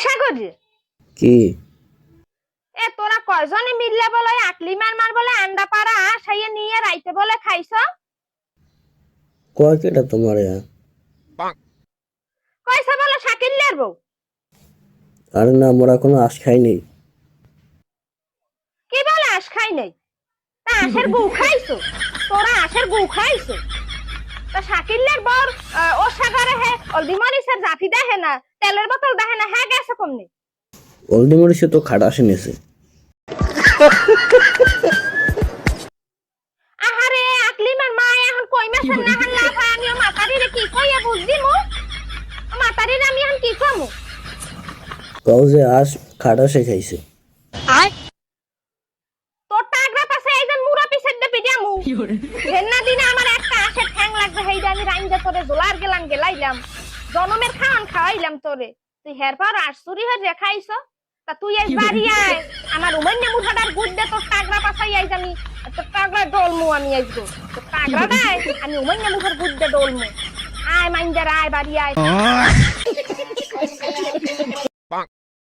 সাগরে কি এ তোরা কয়জনে মিললে বলে আকলি মার বলে আন্ডা পাড়া সাইয়ে নিয়ে রাইতে বলে খাইছ? কয় কেটা তোমার কইছে বলে শাকিল্লার বউ। আরে না মোরা কোনো আশ খাইনি। কি বলে আশ খাই নাই? তা আশের গু খাইছো? তোরা আশের গু খাইছো? তা শাকিল্লার বর ও সাগরে হে অলদি মরিসের জাফি দেখে না, তেলের বোতল দেখে না, হ্যাঁ গেছে কমনি? অলদি মরিচে তো খাটাসে নেছে। আহারে আকলিমার মা এখন কই মাছের না হান লাভ হয়, আমি মাতারিরে কি কইয়া বুঝদি মু? মাতারিরে আমি এখন কি কমু? কও যে আশ খাটাসে খাইছে। তোর টাগরা পাশে এইজন মুরা পিছের দে পিডিয়ামু। হেন্না দিনে আমার একটা আশের ঠ্যাং লাগবে, হেইডা আমি রাইন্দা তোরে জোলার গেলাইলাম। জনমের খাওয়াইলাম তোরে। তুই হের পর আশসুরি হয়ে খাইছ? তা তুই এই বাড়ি আয়, আমার উমাইন্যা মুঠাটার গুড দে তোর টাগরা পাশাই আইজ আমি, তোর টাগরা ডলমু আমি আইজগো। তোর টাগরা দেয় আমি উমাইন্যা মুঠার গুড দে ডলমু। আয় মাইন্দার আয় বাড়ি আয়।